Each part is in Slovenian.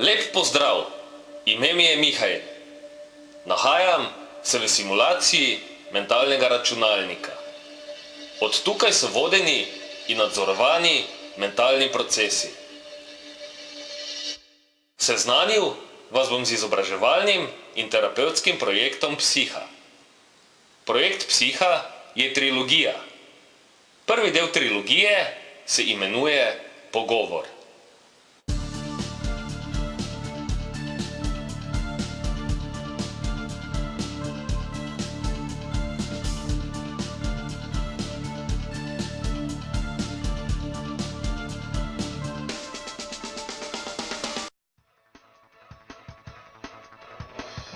Lep pozdrav, ime mi je Mihajl. Nahajam se v simulaciji mentalnega računalnika. Od tukaj so vodeni in nadzorovani mentalni procesi. Seznanil vas bom z izobraževalnim in terapevtskim projektom Psiha. Projekt Psiha je trilogija. Prvi del trilogije se imenuje Pogovor.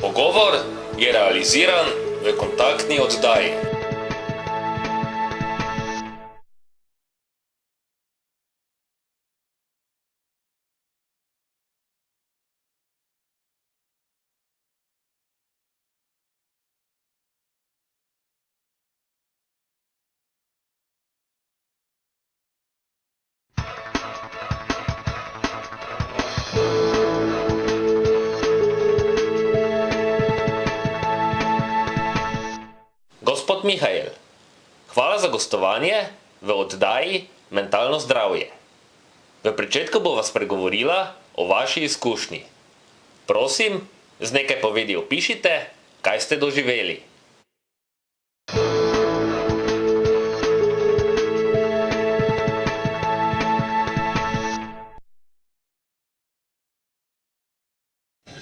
Pogovor je realiziran v kontaktni oddaji. Gospod Mihajl, hvala za gostovanje v oddaji Mentalno zdravje. V pričetku bova spregovorila o vaši izkušnji. Prosim, z nekaj povedi opišite, kaj ste doživeli.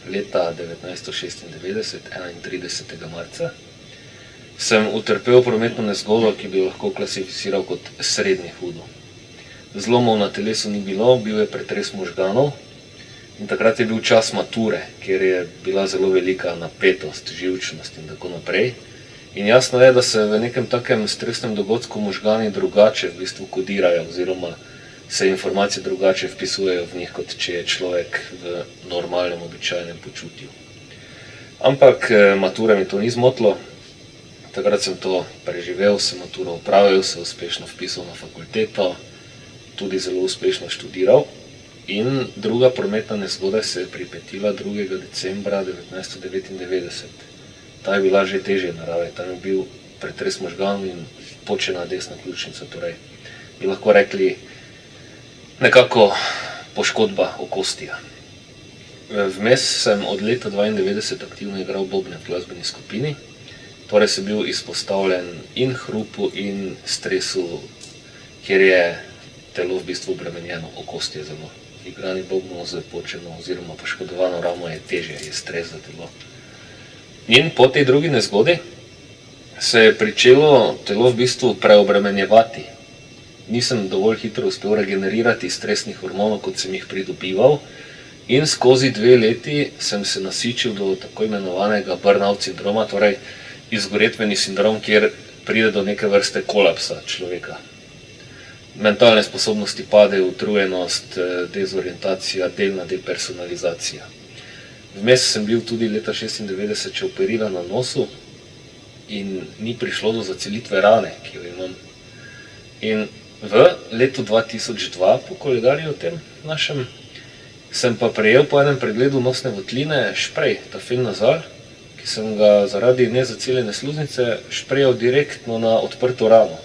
Leta 1996, 31. marca, sem utrpel prometno nezgodo, ki bi lahko klasificiral kot srednje hudo. Zlomov na telesu ni bilo, bil je pretres možganov in takrat je bil čas mature, kjer je bila zelo velika napetost, živčnost in tako naprej. In jasno je, da se v nekem takem stresnem dogodku možgani drugače v bistvu kodirajo oziroma se informacije drugače vpisujejo v njih, kot če je človek v normalnem, običajnem počutju. Ampak mature mi to ni zmotilo. Takrat sem to preživel, sem maturo opravil, se uspešno vpisal na fakulteto, tudi zelo uspešno študiral. In druga prometna nezgoda se je pripetila 2. decembra 1999. Ta je bila že težje narave, tam je bil pretres možganov in počena desna ključnica, torej bi lahko rekli nekako poškodba okostja. Vmes sem od leta 1992 aktivno igral bobne v glasbeni skupini. Torej sem bil izpostavljen in hrupu in stresu, kjer je telo v bistvu obremenjeno, okostje zelo. Igranje bobnov z počeno oziroma poškodovano ramo je težje, je stres za telo. In po tej drugi nezgodi se je pričelo telo v bistvu preobremenjevati. Nisem dovolj hitro uspel regenerirati stresnih hormonov, kot sem jih pridobival, in skozi 2 leti sem se nasičil do tako imenovanega burnout sindroma, torej izgoretveni sindrom, kjer pride do neke vrste kolapsa človeka. Mentalne sposobnosti padejo, utrujenost, dezorientacija, delna depersonalizacija. Vmes sem bil tudi leta 1996 še operiran na nosu in ni prišlo do zacelitve rane, ki jo imam. In v letu 2002, po koledarju tem našem, sem pa prejel po enem pregledu nosne votline šprej, Tafenazal, ki sem ga zaradi nezaceljene sluznice šprejal direktno na odprto rano.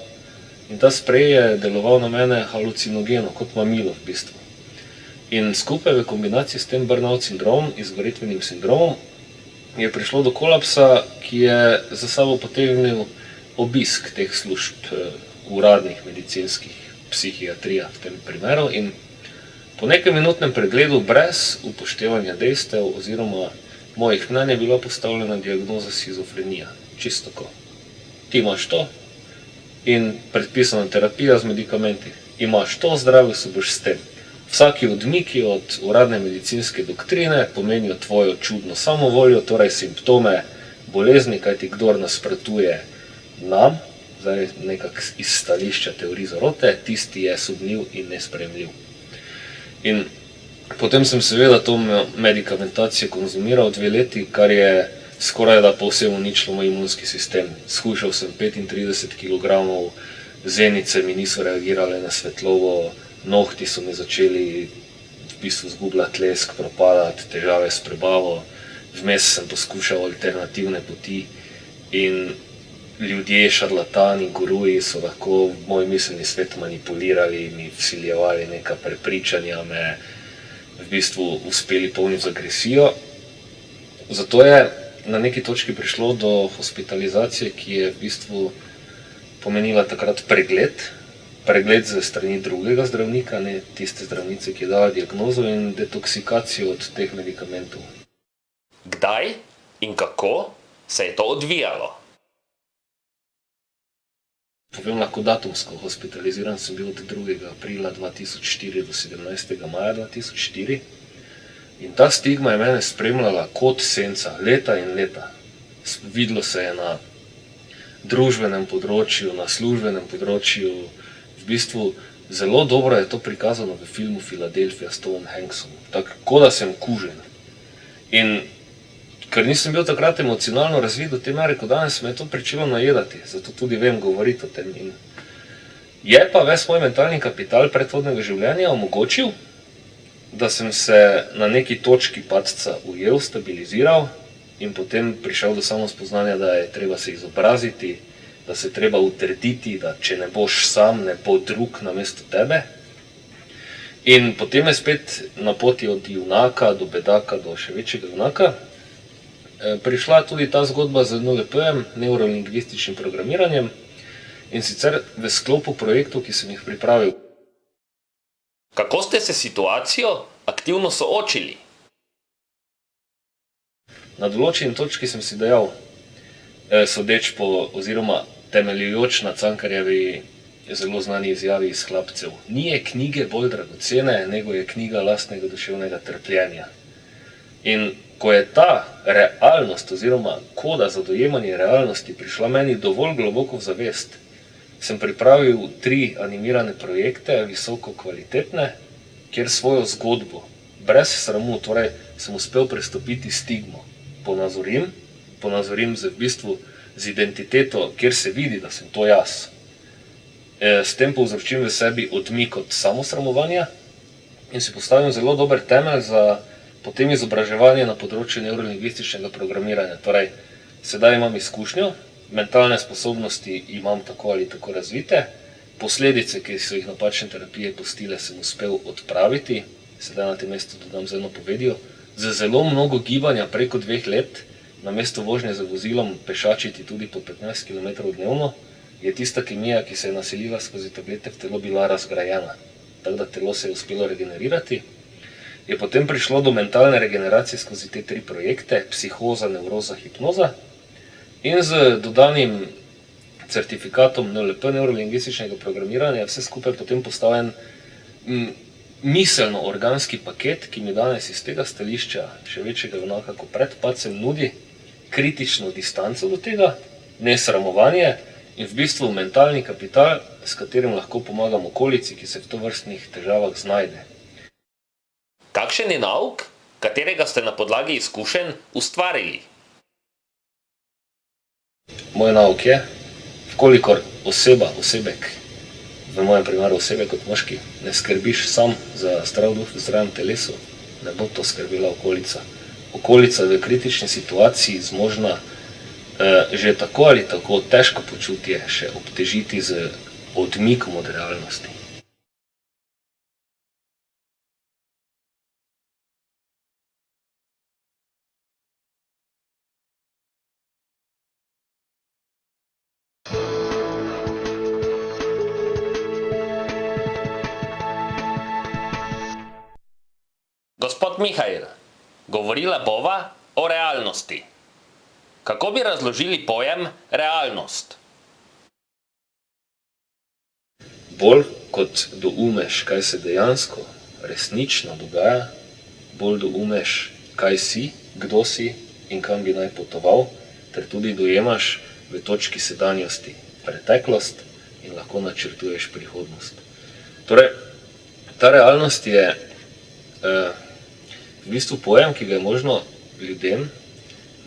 In ta sprej je deloval na mene halucinogeno, kot mamilo v bistvu. In skupaj v kombinaciji s tem burnout sindromom, izgoretvenim sindromom, je prišlo do kolapsa, ki je za sabo potegnil obisk teh služb, uradnih, medicinskih, psihiatrija v tem primeru. In po nekem minutnem pregledu brez upoštevanja dejstev oziroma mojih mnenj je bila postavljena diagnoza shizofrenija. Čisto tako. Ti imaš to in predpisana terapija z medikamenti. Imaš to, zdravil se boš s tem. Vsaki odmiki od uradne medicinske doktrine pomenijo tvojo čudno samovoljo, torej simptome bolezni, kajti kdor nasprotuje nam, zdaj nekako iz stališča teorij zarote, tisti je sumljiv in nesprejemljiv. In potem sem seveda to medikamentacijo konzumiral 2 leti, kar je skoraj da povsem uničilo moj imunski sistem. Shujšal sem 35 kg, zenice mi niso reagirale na svetlobo, nohti so mi začeli bistvu zgubljati lesk, propadati, težave s prebavo. Vmes sem poskušal alternativne poti in ljudje, šarlatani, guruji so lahko v moj miselni svet manipulirali, mi vsiljevali neka prepričanja, me v bistvu uspeli polniti z agresijo. Zato je na neki točki prišlo do hospitalizacije, ki je v bistvu pomenila takrat pregled ze strani drugega zdravnika, ne tiste zdravnice, ki je dala diagnozo, in detoksikacijo od teh medikamentov. Kdaj in kako se je to odvijalo? Povem lahko datumsko. Hospitaliziran sem bil od 2. aprila 2004 do 17. maja 2004. In ta stigma je mene spremljala kot senca, leta in leta. Videlo se je na družbenem področju, na službenem področju. V bistvu zelo dobro je to prikazano v filmu Philadelphia s Tomom Hanksom. Tako da sem kužen. In ker nisem bil takrat emocionalno razvit do te mere, kot danes, me je to pričelo najedati. Zato tudi vem govoriti o tem. In je pa ves moj mentalni kapital predhodnega življenja omogočil, da sem se na neki točki padca ujel, stabiliziral in potem prišel do samospoznanja, da je treba se izobraziti, da se treba utrditi, da če ne boš sam, ne bo drug namesto tebe. In potem je spet na poti od junaka do bedaka do še večjega junaka prišla tudi ta zgodba z NLP-jem, neurolingvističnim programiranjem, in sicer v sklopu projektov, ki sem jih pripravil. Kako ste se situacijo aktivno soočili? Na določeni točki sem si dejal, sodeč po oziroma temeljujoč na Cankarjevi zelo znani izjavi iz Hlapcev: "Nije knjige bolj dragocene, nego je knjiga lastnega duševnega trpljenja." In ko je ta realnost oziroma koda za dojemanje realnosti prišla meni dovolj globoko v zavest, sem pripravil 3 animirane projekte, visoko kvalitetne, kjer svojo zgodbo, brez sramu, torej sem uspel prestopiti stigmo. Ponazorim v bistvu z identiteto, kjer se vidi, da sem to jaz. S tem povzročim v sebi odmik od samosramovanja in si postavim zelo dober temelj za potem izobraževanje na področju neurolingvističnega programiranja. Torej, sedaj imam izkušnjo, mentalne sposobnosti imam tako ali tako razvite, posledice, ki so jih napačne terapije pustile, sem uspel odpraviti, sedaj na tem mestu dodam z eno povedijo, z zelo mnogo gibanja preko 2 let, namesto vožnje z vozilom pešačiti tudi po 15 km dnevno, je tista kemija, ki se je naselila skozi tablete v telo, bila razgrajena. Tako da telo se je uspelo regenerirati. Je potem prišlo do mentalne regeneracije skozi te 3 projekte, psihoza, nevroza, hipnoza, in z dodanim certifikatom NLP, neurolingvističnega programiranja, vse skupaj potem postavljen miselno-organski paket, ki mi danes iz tega stališča še večjega junaka kot pred padcem nudi kritično distanco do tega, nesramovanje in v bistvu mentalni kapital, s katerim lahko pomagam okolici, ki se v tovrstnih težavah znajde. Kakšen je nauk, katerega ste na podlagi izkušenj ustvarili? Moj nauk je, vkolikor osebek, v mojem primeru osebek kot moški, ne skrbiš sam za zdrav duh v zdravem telesu, ne bo to skrbela okolica. Okolica je v kritični situaciji zmožna že tako ali tako težko počutje še obtežiti z odmikom od realnosti. Gospod Mihail, govorila bova o realnosti. Kako bi razložili pojem realnost? Bolj kot doumeš, kaj se dejansko, resnično dogaja, bolj doumeš, kaj si, kdo si in kam bi naj potoval, ter tudi dojemaš v točki sedanjosti preteklost in lahko načrtuješ prihodnost. Torej, ta realnost je v bistvu pojem, ki ga je možno ljudem,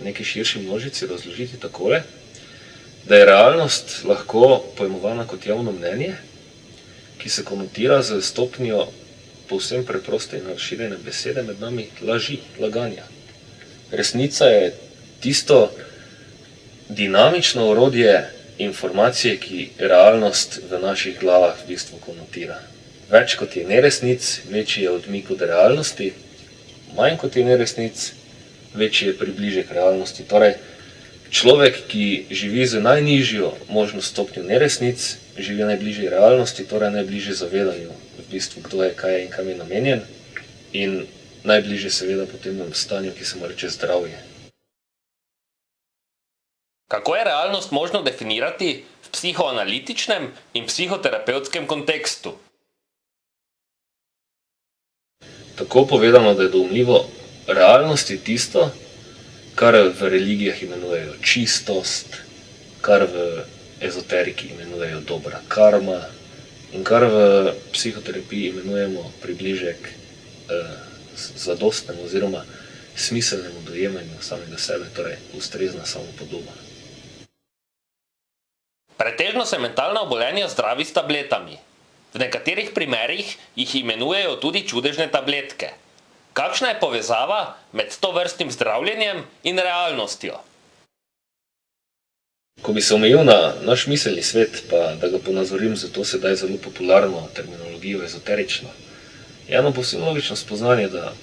neki širši množici, razložiti takole, da je realnost lahko pojmovana kot javno mnenje, ki se konotira z stopnjo povsem preproste in razširjene besede med nami laži, laganja. Resnica je tisto dinamično orodje informacije, ki realnost v naših glavah v bistvu konotira. Več kot je neresnic, večji je odmik od realnosti, manj kot je neresnic, večji je približek realnosti. Torej, človek, ki živi z najnižjo možno stopnjo neresnic, živi najbližje realnosti, torej najbližje zavedanju, v bistvu kdo je, kaj je in kam je namenjen, in najbližje seveda potem stanju, ki se mu reče zdravje. Kako je realnost možno definirati v psihoanalitičnem in psihoterapevtskem kontekstu? Tako povedano, da je doumljivo, realnost je tisto, kar v religijah imenujejo čistost, kar v ezoteriki imenujejo dobra karma in kar v psihoterapiji imenujemo približek zadostnemu oziroma smiselnemu dojemanju samega sebe, torej ustrezna samopodoba. Pretežno se mentalna obolenja zdravi s tabletami. V nekaterih primerih jih imenujejo tudi čudežne tabletke. Kakšna je povezava med tovrstnim zdravljenjem in realnostjo? Ko bi se omejil na naš miselni svet, pa da ga ponazorim za to sedaj zelo popularno terminologijo ezoterično, je eno povsem logično spoznanje, da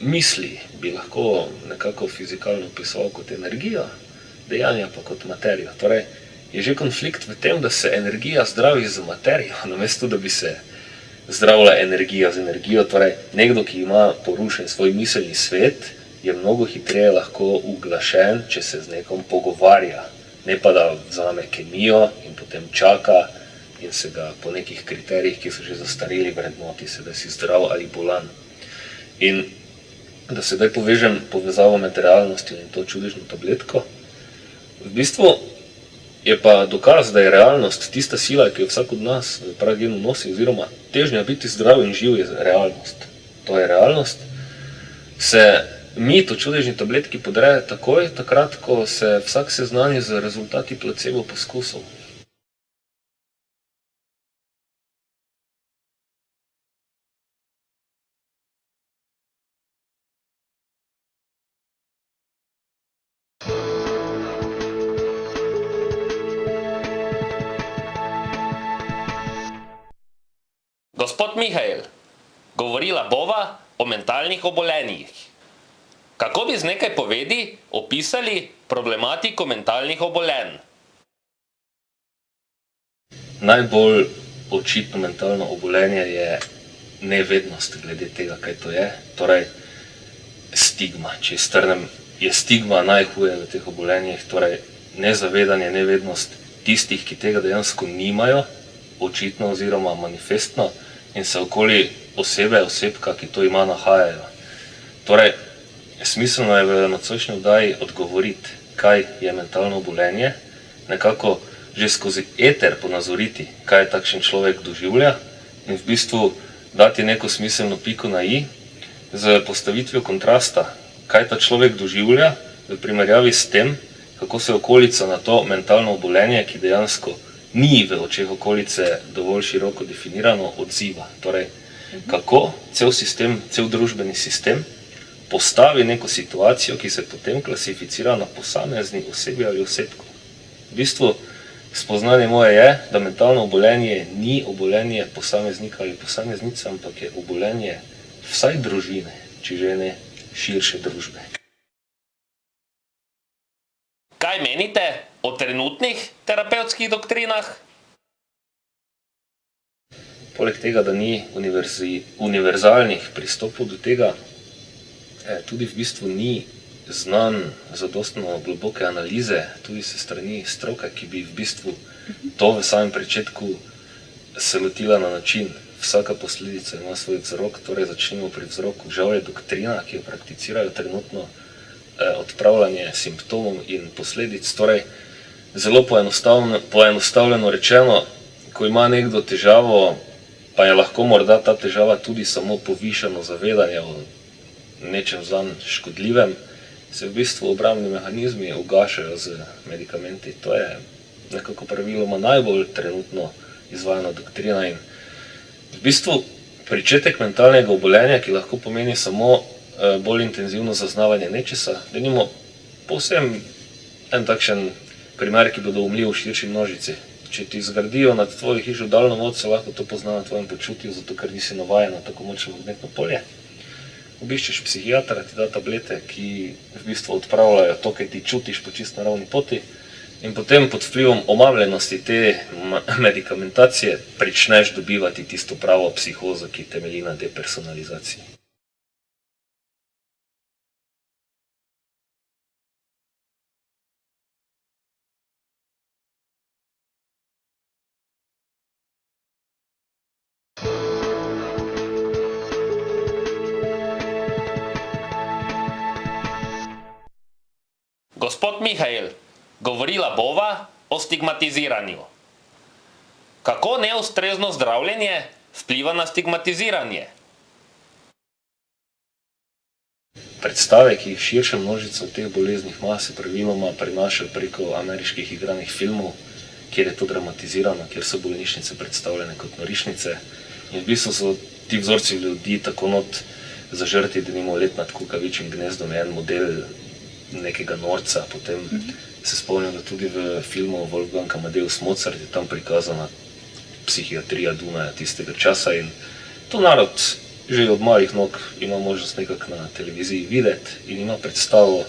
misli bi lahko nekako fizikalno opisoval kot energijo, dejanja pa kot materijo. Torej, je že konflikt v tem, da se energija zdravi z materijo, namesto da bi se zdravila energija z energijo. Torej, nekdo, ki ima porušen svoj miselni svet, je mnogo hitreje lahko uglašen, če se z nekom pogovarja, ne pa da vzame kemijo in potem čaka in se ga po nekih kriterijih, ki so že zastareli, vrednoti se, da si zdrav ali bolan. In da sedaj povežem povezavo med realnostjo in to čudežno tabletko, v bistvu je pa dokaz, da je realnost tista sila, ki jo vsak od nas v pragenu nosi, oziroma težnja biti zdrav in živ je realnost. To je realnost. Se mit o čudežni tabletki podreja takoj, takrat, ko se vsak seznani z rezultati placebo poskusov. Gospod Mihael, govorila bova o mentalnih obolenjih. Kako bi z nekaj povedi opisali problematiko mentalnih obolenj? Najbolj očitno mentalno obolenje je nevednost glede tega, kaj to je, torej stigma. Če strnem, je stigma najhuje v teh obolenjih, torej nezavedanje, nevednost tistih, ki tega dejansko nimajo, očitno oziroma manifestno, in se okoli osebe, osebka, ki to ima, nahajajo. Torej, smiselno je v nocojšnji oddaji odgovoriti, kaj je mentalno obolenje, nekako že skozi eter ponazoriti, kaj je takšen človek doživlja in v bistvu dati neko smiselno piko na i z postavitvijo kontrasta, kaj ta človek doživlja v primerjavi s tem, kako se okolica na to mentalno obolenje, ki dejansko ni v očeh okolice dovolj široko definirano, odziva. Torej, kako cel sistem, cel družbeni sistem postavi neko situacijo, ki se potem klasificira na posamezni osebi ali osebku. V bistvu, spoznanje moje je, da mentalno obolenje ni obolenje posameznika ali posameznice, ampak je obolenje vsaj družine, če že ne širše družbe. Kaj menite o trenutnih terapevtskih doktrinah? Poleg tega, da ni univerzalnih pristopov do tega, tudi v bistvu ni znan zadostno globoke analize, tudi se strani stroke, ki bi v bistvu to v samem pričetku se lotila na način, vsaka posledica ima svoj vzrok, torej začnimo pri vzroku. Žal je doktrina, ki jo prakticirajo trenutno, odpravljanje simptomov in posledic, torej zelo poenostavljeno rečeno, ko ima nekdo težavo, pa je lahko morda ta težava tudi samo povišano zavedanje o nečem zanj škodljivem, se v bistvu obrambni mehanizmi ugašajo z medikamenti. To je nekako praviloma najbolj trenutno izvajana doktrina in v bistvu Pričetek mentalnega obolenja, ki lahko pomeni samo bolj intenzivno zaznavanje nečesa, denimo povsem en takšen primer, ki bo doumljiv v širši množici. Če ti zgradijo nad tvojo hišo daljnovod, se lahko to pozna na tvojem počutju, zato ker nisi navajen na tako močno magnetno polje. Obiščeš psihiatra, ti da tablete, ki v bistvu odpravljajo to, kaj ti čutiš po čisto naravni poti, in potem pod vplivom omamljenosti te medikamentacije pričneš dobivati tisto pravo psihozo, ki temelji na depersonalizaciji. Gospod Mihael, govorila bova o stigmatiziranju. Kako neustrezno zdravljenje vpliva na stigmatiziranje? Predstave, ki jih širša množica v teh boleznih ima, se praviloma prenašajo preko ameriških igranih filmov, kjer je to dramatizirano, kjer so bolnišnice predstavljene kot norišnice. In v bistvu so ti vzorci ljudi tako not zažrti, denimo Let nad kukavičjim gnezdom je en model nekega norca, potem se spomnim, da tudi v filmu Wolfgang Amadeus Mozart je tam prikazana psihiatrija Dunaja tistega časa in to narod že od malih nog ima možnost nekako na televiziji videti in ima predstavo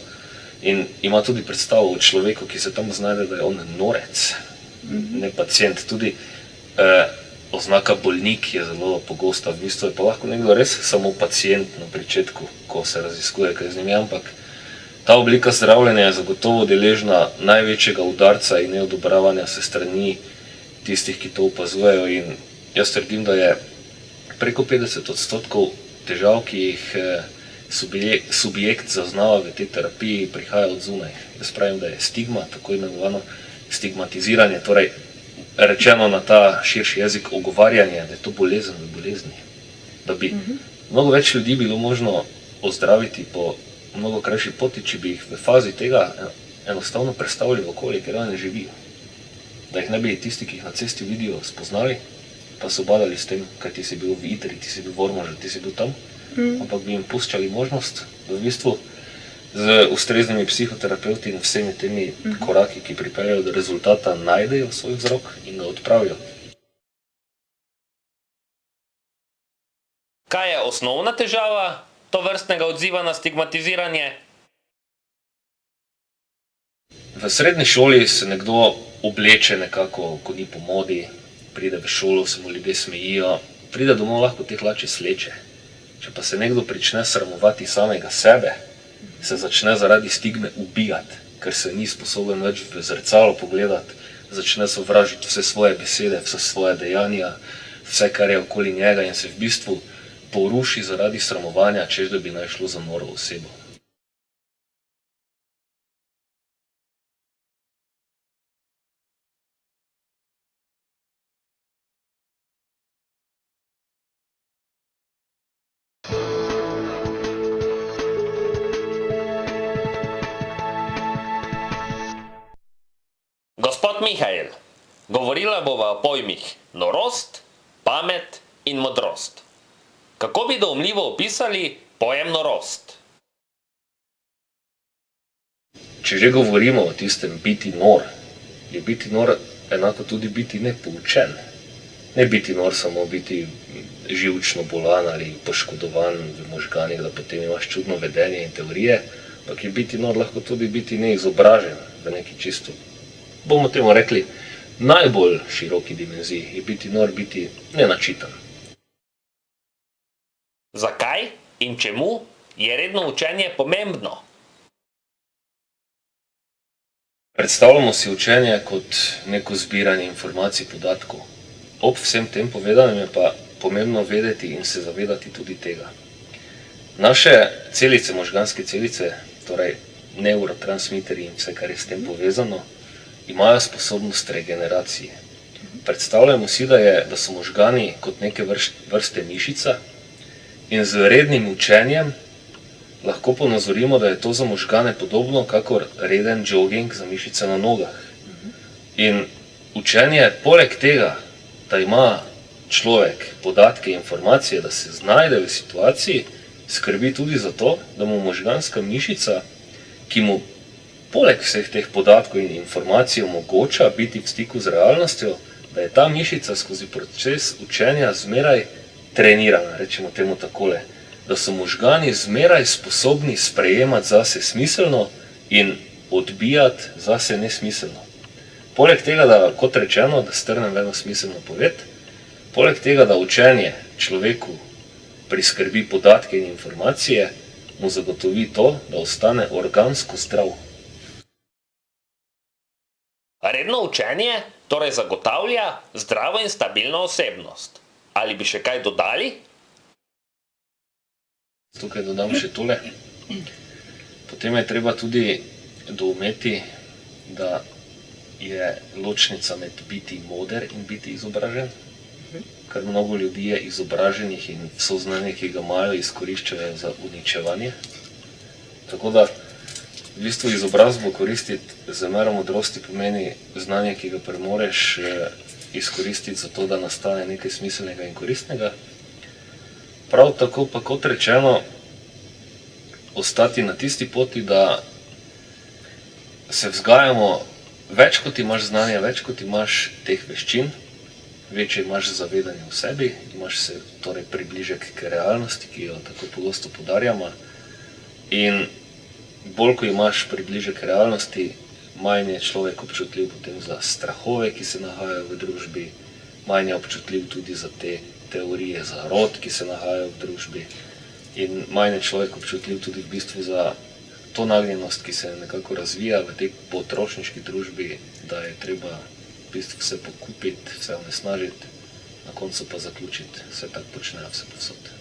in ima tudi predstavo o človeku, ki se tam znajde, da je on norec, ne pacient. Tudi oznaka bolnik je zelo pogosta, v bistvu je pa lahko nekdo res samo pacient na pričetku, ko se raziskuje kaj z njimi, ampak ta oblika zdravljenja je zagotovo deležna največjega udarca in neodobravanja se strani tistih, ki to opazujejo in jaz trdim, da je preko 50% težav, ki jih subjekt zaznava v tej terapiji, prihaja od zunaj. Jaz pravim, da je stigma, tako imenovano stigmatiziranje, torej rečeno na ta širši jezik ogovarjanje, da je to bolezen v bolezni. Da bi mnogo več ljudi bilo možno ozdraviti po mnogo krajši poti, če bi jih v fazi tega enostavno predstavili v okolje, ker oni živijo. Da jih ne bi tisti, ki jih na cesti vidijo, spoznali, pa so badali s tem, kaj ti si bil v Idri, ti si bil v Ormožu, ti si bil tam, ampak bi jim puščali možnost, da v bistvu z ustreznimi psihoterapevti in vsemi temi koraki, ki pripeljajo do rezultata, najdejo svoj vzrok in ga odpravijo. Kaj je osnovna težava tovrstnega odziva na stigmatiziranje? V srednji šoli se nekdo obleče nekako, ko ni po modi, pride v šolo, se mu ljudje smejijo, pride domov, lahko te hlače sleče. Če pa se nekdo prične sramovati samega sebe, se začne zaradi stigme ubijati, ker se ni sposoben več v zrcalo pogledati, začne sovražiti vse svoje besede, vse svoje dejanja, vse, kar je okoli njega in se v bistvu poruši zaradi sramovanja, češ da bi naj šlo za noro osebo. Gospod Mihael, govorila bova o pojmih norost, pamet in modrost. Kako bi doumljivo opisali pojem norost? Če že govorimo o tistem biti nor, je biti nor enako tudi biti nepoučen. Ne biti nor samo biti živčno bolan ali poškodovan v možganih, da potem imaš čudno vedenje in teorije, ampak je biti nor lahko tudi biti neizobražen v neki čisto, bomo temu rekli, najbolj široki dimenziji, je biti nor, biti nenačitan. Zakaj in čemu je redno učenje pomembno? Predstavljamo si učenje kot neko zbiranje informacij, podatkov. Ob vsem tem povedanem je pa pomembno vedeti in se zavedati tudi tega. Naše celice, možganske celice, torej neurotransmiterji in vse, kar je s tem povezano, imajo sposobnost regeneracije. Predstavljamo si, da so možgani kot neke vrste mišica in z rednim učenjem lahko ponazorimo, da je to za možgane podobno kakor reden jogging za mišice na nogah. In učenje poleg tega, da ima človek podatke, informacije, da se znajde v situaciji, skrbi tudi za to, da mu možganska mišica, ki mu poleg vseh teh podatkov in informacij omogoča biti v stiku z realnostjo, da je ta mišica skozi proces učenja zmeraj trenirana, rečemo temu takole, da so možgani zmeraj sposobni sprejemati zase smiselno in odbijati zase nesmiselno. Poleg tega, da, kot rečeno, da strnem eno smiselno poved, poleg tega, da učenje človeku priskrbi podatke in informacije, mu zagotovi to, da ostane organsko zdrav. Redno učenje torej zagotavlja zdravo in stabilno osebnost. Ali bi še kaj dodali? Tukaj dodam še tole. Potem je treba tudi doumeti, da je ločnica med biti moder in biti izobražen, ker mnogo ljudi je izobraženih in vso znanje, ki ga imajo, izkoriščajo za uničevanje. Tako da v bistvu izobrazbo koristiti za mero modrosti pomeni znanje, ki ga premoreš izkoristiti za to, da nastane nekaj smiselnega in koristnega. Prav tako pa, kot rečeno, ostati na tisti poti, da se vzgajamo, več kot imaš znanja, več kot imaš teh veščin, večje imaš zavedanje v sebi, imaš se torej približek k realnosti, ki jo tako pogosto poudarjamo, in bolj, ko imaš približek k realnosti, manj je človek občutljiv potem za strahove, ki se nahajajo v družbi, manj je občutljiv tudi za te teorije zarot, ki se nahajajo v družbi, in manj je človek občutljiv tudi v bistvu za to nagnjenost, ki se nekako razvija v tej potrošniški družbi, da je treba v bistvu vse pokupiti, vse onesnažiti, na koncu pa zaključiti, vse tako počnejo vse povsod.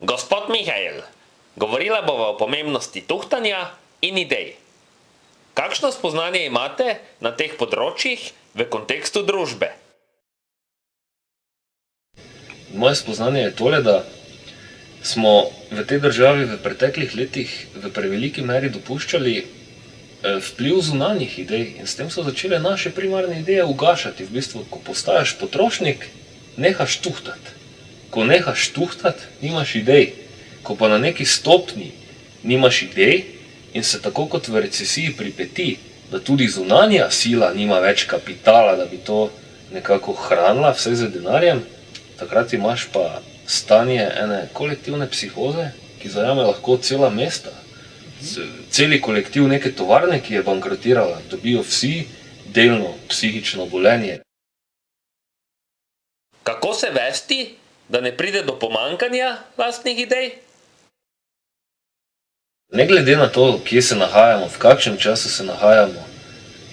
Gospod Mihael, govorila bova o pomembnosti tuhtanja in idej. Kakšno spoznanje imate na teh področjih v kontekstu družbe? Moje spoznanje je tole, da smo v tej državi v preteklih letih v preveliki meri dopuščali vpliv zunanjih idej in s tem so začele naše primarne ideje ugašati. V bistvu, ko postajaš potrošnik, nehaš tuhtati. Ko nehaš tuhtati, nimaš idej. Ko pa na neki stopni nimaš idej in se tako kot v recesiji pripeti, da tudi zunanja sila nima več kapitala, da bi to nekako hranila vse z denarjem, takrat imaš pa stanje ene kolektivne psihoze, ki zajame lahko cela mesta. Celi kolektiv neke tovarne, ki je bankrotirala, dobijo vsi delno psihično obolenje. Kako se vesti, da ne pride do pomanjkanja lastnih idej? Ne glede na to, kje se nahajamo, v kakšnem času se nahajamo,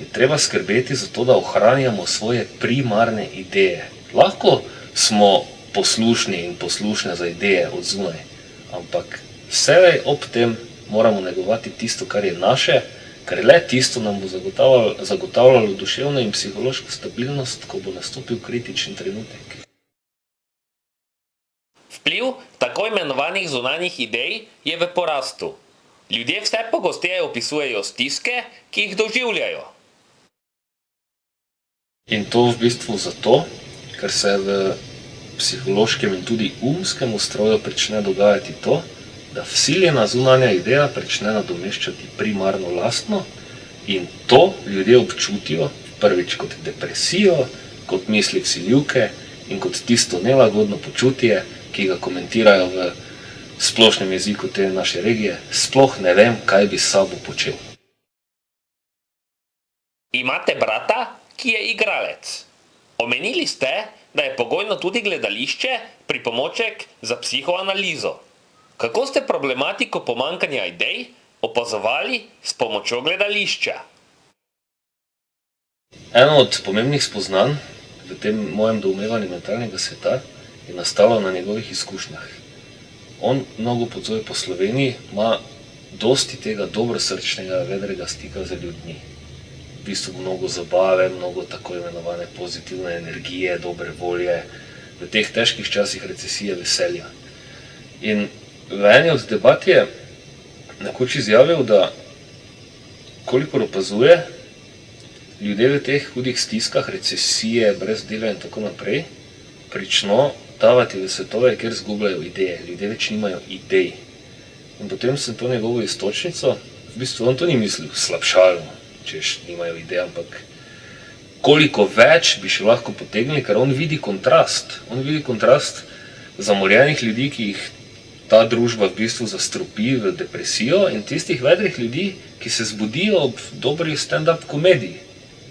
je treba skrbeti za to, da ohranjamo svoje primarne ideje. Lahko smo poslušni in poslušne za ideje od zunaj, ampak vselej ob tem moramo negovati tisto, kar je naše, ker le tisto nam bo zagotavljalo duševno in psihološko stabilnost, ko bo nastopil kritičen trenutek. Vpliv tako imenovanih zunanjih idej je v porastu. Ljudje vse pogosteje opisujejo stiske, ki jih doživljajo. In to v bistvu zato, ker se v psihološkem in tudi umskem ustroju prične dogajati to, da vsiljena zunanja ideja prične nadomeščati primarno lastno in to ljudje občutijo prvič kot depresijo, kot misli vsiljivke in kot tisto nelagodno počutje, ki ga komentirajo v splošnem jeziku te naše regije, sploh ne vem, kaj bi s sabo počel. Imate brata, ki je igralec. Omenili ste, da je pogojno tudi gledališče pripomoček za psihoanalizo. Kako ste problematiko pomanjkanja idej opazovali s pomočjo gledališča? Eno od pomembnih spoznanj v tem mojem doumevanju mentalnega sveta je nastalo na njegovih izkušnjah. On mnogo potuje po Sloveniji, ima dosti tega dobrosrčnega, vedrega stika z ljudmi. v bistvu mnogo zabave, mnogo tako imenovane pozitivne energije, dobre volje, v teh težkih časih recesije veselja. In v eni od debat je nekoč izjavil, da kolikor opazuje, ljudje v teh hudih stiskah, recesije, brez dela in tako naprej, prično davati v svetove, kjer zgubljajo ideje. Ljudje več nimajo idej. In potem sem to njegovo iztočnico, v bistvu on to ni mislil slabšalno, češ nimajo idej, ampak koliko več bi še lahko potegnili, ker on vidi kontrast. On vidi kontrast zamorjenih ljudi, ki jih ta družba v bistvu zastrupi v depresijo, in tistih vedrih ljudi, ki se zbudijo ob dobri stand-up komediji.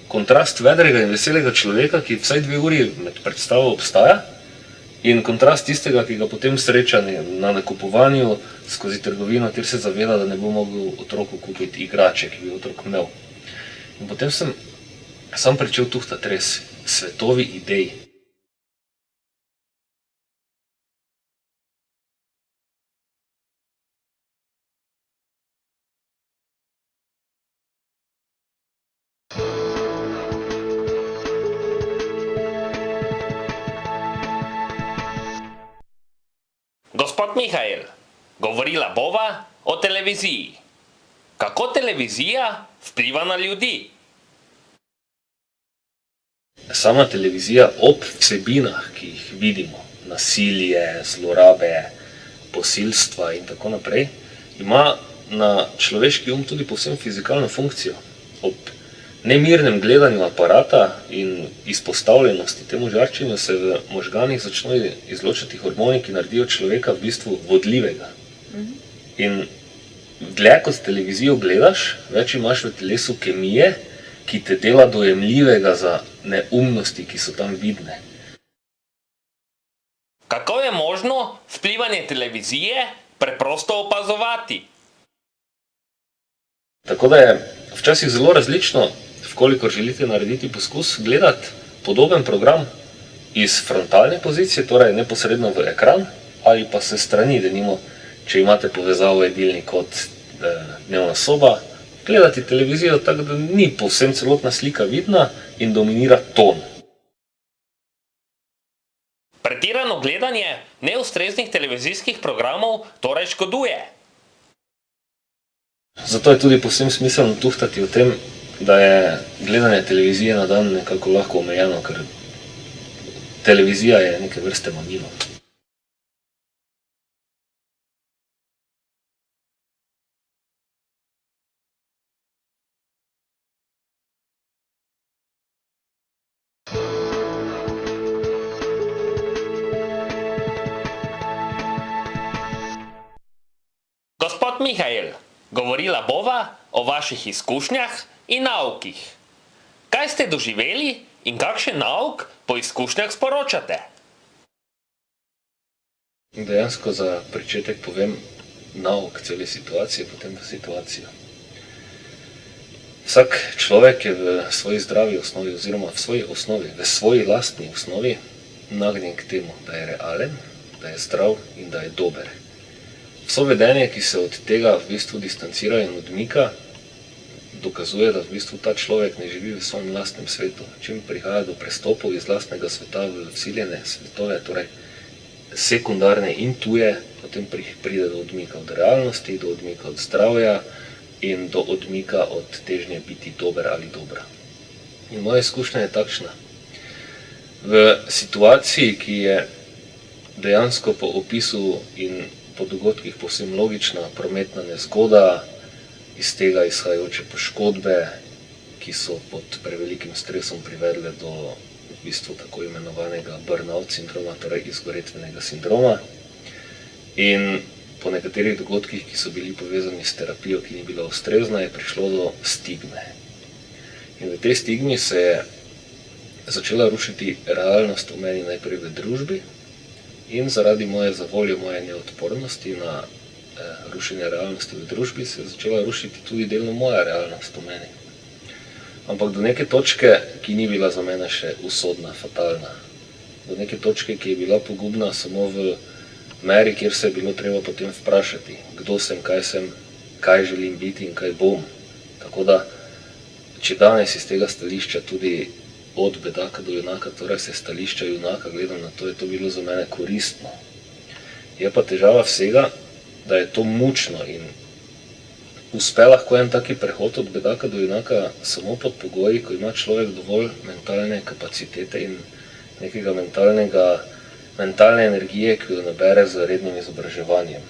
Kontrast vedrega in veselega človeka, ki vsaj 2 uri med predstavo obstaja, in kontrast tistega, ki ga potem sreča na nakupovanju skozi trgovino, kjer se zaveda, da ne bo mogel otroku kupiti igrače, ki bi otrok imel. In potem sem sam pričel tuhtati res svetovi idej. Gospod Mihael, govorila bova o televiziji. Kako televizija vpliva na ljudi? Sama televizija ob vsebinah, ki jih vidimo, nasilje, zlorabe, posilstva in tako naprej, ima na človeški tudi povsem fizikalno funkcijo. Ob nemirnem gledanju aparata in izpostavljenosti temu žarčenju se v možganih začnejo izločati hormoni, ki naredijo človeka v bistvu vodljivega. In dlje kot televizijo gledaš, več imaš v telesu kemije, ki te dela dojemljivega za neumnosti, ki so tam vidne. Kako je možno vplivanje televizije preprosto opazovati? Tako da je včasih zelo različno, vkolikor želite narediti poskus, gledati podoben program iz frontalne pozicije, torej neposredno v ekran, ali pa se strani, denimo, če imate povezavo jedilnik kot dnevna soba, gledati televizijo tako, da ni povsem celotna slika vidna in dominira ton. Pretirano gledanje neustreznih televizijskih programov torej škoduje. Zato je tudi povsem smiselno tuhtati o tem, da je gledanje televizije na dan nekako lahko omejeno, ker televizija je neke vrste mamilo. Gospod Mihael, govorila bova o vaših izkušnjah in naukih. Kaj ste doživeli in kakšen nauk po izkušnjah sporočate? Dejansko za pričetek povem nauk cele situacije, potem pa situacijo. Vsak človek je v svoji zdravi osnovi oziroma v svoji osnovi, v svoji lastni osnovi nagnjen k temu, da je realen, da je zdrav in da je dober. Vso vedenje, ki se od tega v bistvu distancira in odmika, dokazuje, da v bistvu ta človek ne živi v svojem lastnem svetu. Čim prihaja do prestopov iz lastnega sveta v vsiljene svetove, torej sekundarne in tuje, potem pride do odmika od realnosti, do odmika od zdravja in do odmika od težnje biti dober ali dobra. In moja izkušnja je takšna. V situaciji, ki je dejansko po opisu in po dogodkih povsem logična prometna nezgoda, iz tega izhajajoče poškodbe, ki so pod prevelikim stresom privedle do v bistvu tako imenovanega burnout sindroma, torej izgoretvenega sindroma. In po nekaterih dogodkih, ki so bili povezani s terapijo, ki ni bila ustrezna, je prišlo do stigme. In v tej stigmi se je začela rušiti realnost v meni najprej v družbi, in zaradi moje zavolje, moje neodpornosti na rušenje realnosti v družbi se je začela rušiti tudi delno moja realnost v meni. Ampak do neke točke, ki ni bila za mene še usodna, fatalna. Do neke točke, ki je bila pogubna samo v meri, kjer se je bilo treba potem vprašati, kdo sem, kaj želim biti in kaj bom. Tako da, če danes iz tega stališča tudi od bedaka do junaka, torej se stališča junaka gledam na to, je to bilo za mene koristno. Je pa težava vsega, da je to mučno in uspe lahko en taki prehod od bedaka do junaka samo pod pogoji, ko ima človek dovolj mentalne kapacitete in nekega mentalne energije, ki jo nabere z rednim izobraževanjem.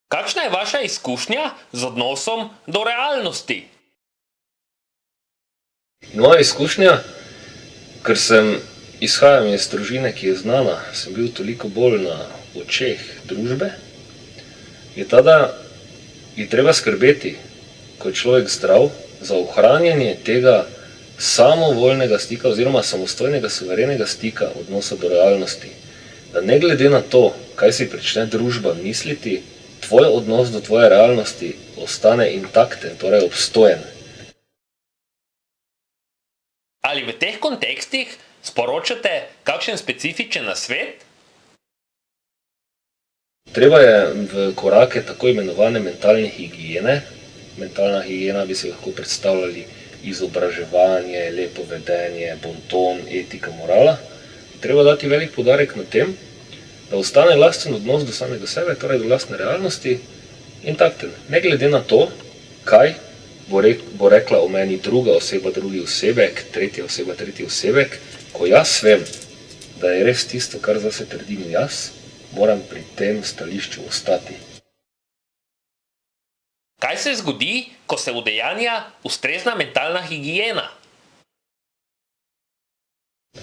Kakšna je vaša izkušnja z odnosom do realnosti? Moja izkušnja, ker izhajam iz družine, ki je znana, sem bil toliko bolj na očeh družbe, je ta, da je treba skrbeti, ko je človek zdrav, za ohranjanje tega samovoljnega stika oziroma samostojnega, suverenega stika odnosa do realnosti. Da ne glede na to, kaj si prične družba misliti, tvoj odnos do tvoje realnosti ostane intakten, torej obstojen. Ali v teh kontekstih sporočate kakšen specifičen nasvet? Treba je v korake tako imenovane mentalne higiene. Mentalna higiena bi si lahko predstavljali izobraževanje, lepo vedenje, bonton, etika, morala. Treba dati velik poudarek na tem, da ostane lasten odnos do samega sebe, torej do lastne realnosti, intakten. Ne glede na to, kaj bo rekla o meni druga oseba, drugi osebek, tretja oseba, tretji osebek, ko jaz vem, da je res tisto, kar zase trdim jaz, moram pri tem stališču ostati. Kaj se zgodi, ko se udejanja ustrezna mentalna higiena?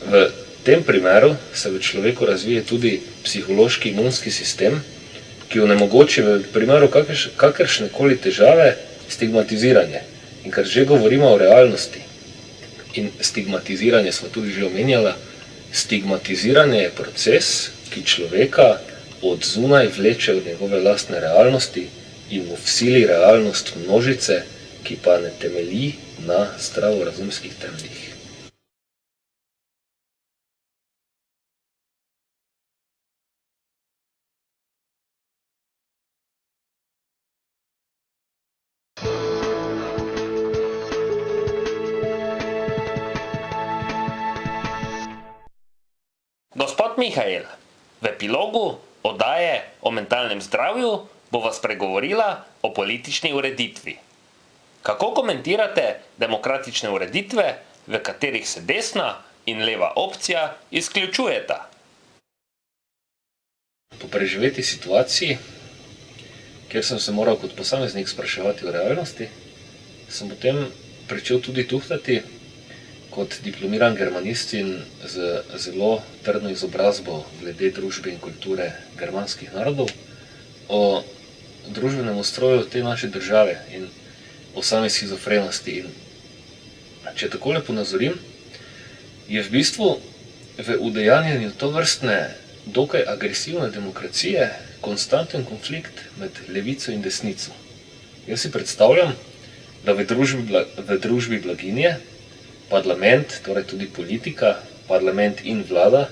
V tem primeru se v človeku razvije tudi psihološki imunski sistem, ki onemogoči v primeru kakršnekoli težave stigmatiziranje. In ker že govorimo o realnosti in stigmatiziranje smo tudi že omenjala, stigmatiziranje je proces, ki človeka od zunaj vleče od njegove lastne realnosti in mu vsili realnost množice, ki pa ne temelji na zdravorazumskih temeljih. Gospod Mihael, v epilogu oddaje o mentalnem zdravju bova spregovorila o politični ureditvi. Kako komentirate demokratične ureditve, v katerih se desna in leva opcija izključujeta? Po preživeti situaciji, kjer sem se moral kot posameznik spraševati o realnosti, sem potem pričel tudi tuhtati kot diplomiran germanist in z zelo trdno izobrazbo glede družbe in kulture germanskih narodov o družbenem ustroju te naše države in o sami shizofrenosti. In če takole ponazorim, je v bistvu v udejanjanju tovrstne dokaj agresivne demokracije konstanten konflikt med levico in desnico. Jaz si predstavljam, da v družbi blaginje parlament, torej tudi politika, parlament in vlada,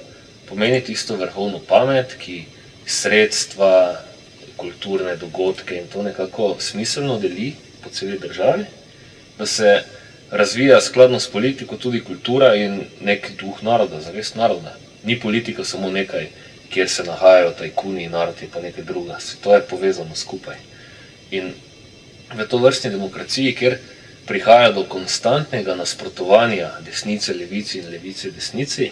pomeni tisto vrhovno pamet, ki sredstva, kulturne dogodke in to nekako smiselno deli po celi državi, da se razvija skladno s politiko tudi kultura in nek duh naroda, zavest naroda. Ni politika samo nekaj, kjer se nahajajo tajkuni, narod je pa nekaj druga. To je povezano skupaj. In v tovrstni demokraciji, kjer prihaja do konstantnega nasprotovanja desnice levici in levice desnici,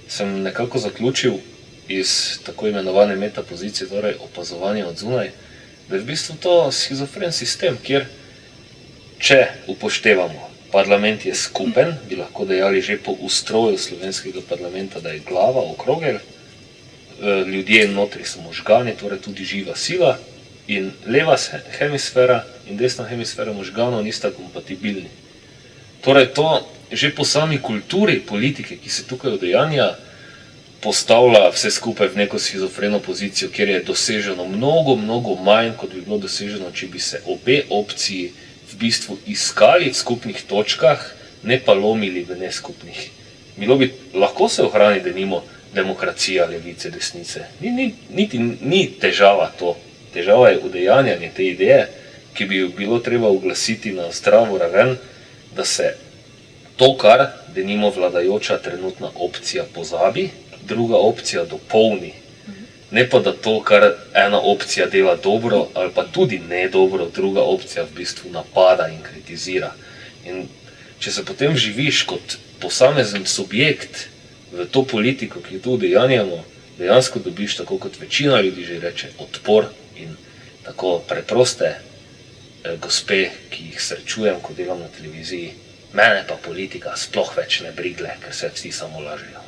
sem nekako zaključil iz tako imenovane metapozicije, torej opazovanja od zunaj, da je v bistvu to shizofren sistem, kjer, če upoštevamo, parlament je skupen, bi lahko dejali že po ustroju slovenskega parlamenta, da je glava, okrogel, ljudje notri so možgani, torej tudi živa sila, in leva hemisfera in desna hemisfera možganov nista kompatibilni. Torej to že po sami kulturi politike, ki se tukaj udejanja, postavlja vse skupaj v neko shizofreno pozicijo, kjer je doseženo mnogo manj, kot bi bilo doseženo, če bi se obe opciji v bistvu iskali v skupnih točkah, ne pa lomili v neskupnih. Lahko se ohrani, denimo, demokracija levice, desnice. Ni težava to. Težava je udejanjanje te ideje, ki bi jo bilo treba uglasiti na zdravo raven, da se to, kar denimo vladajoča trenutna opcija pozabi, druga opcija dopolni. Ne pa da to, kar ena opcija dela dobro ali pa tudi ne dobro, druga opcija v bistvu napada in kritizira. In če se potem živiš kot posamezen subjekt v to politiko, ki jo tu udejanjamo, dejansko dobiš, tako kot večina ljudi že reče, odpor in tako preproste gospe, ki jih srečujem, ko delam na televiziji, mene pa politika sploh več ne brigle, ker se vsi samo lažejo.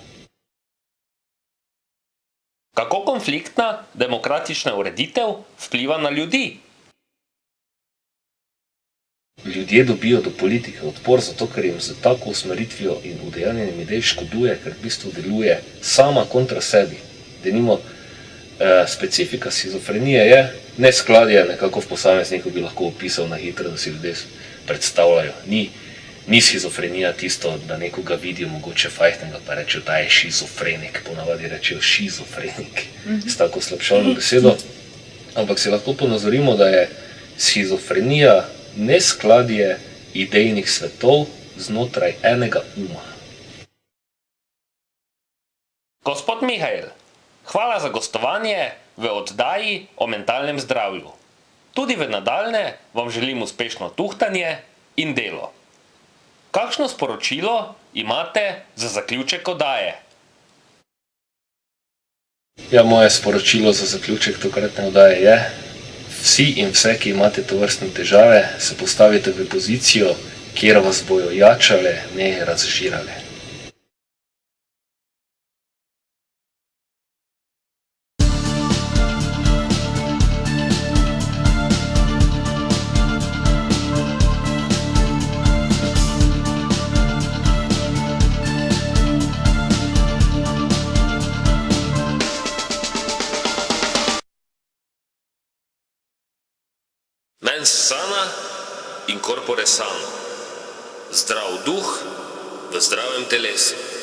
Kako konfliktna demokratična ureditev vpliva na ljudi? Ljudje dobijo do politike odpor zato, ker jim z tako usmeritvijo in udejanjenjem idej škoduje, ker v bistvu deluje sama kontra sebi. Denimo, specifika shizofrenije je neskladje, nekako v posamezniku bi lahko opisal na hitro, da si ljudje predstavljajo. Ni shizofrenija tisto, da nekoga vidijo mogoče fajtnega, pa rečejo, da je šizofrenik, ponavadi rečejo šizofrenik, s tako slabšalno besedo. Ampak si lahko ponazorimo, da je shizofrenija neskladje idejnih svetov znotraj enega uma. Gospod Mihael, hvala za gostovanje v oddaji o mentalnem zdravju. Tudi v nadaljnje vam želim uspešno tuhtanje in delo. Kakšno sporočilo imate za zaključek oddaje? Ja, moje sporočilo za zaključek tokratne oddaje je: vsi in vse, ki imate tovrstne težave, se postavite v pozicijo, kjer vas bojo jačale, ne razžirale. Mens sana in corpore sano. Zdrav duh v zdravem telesu.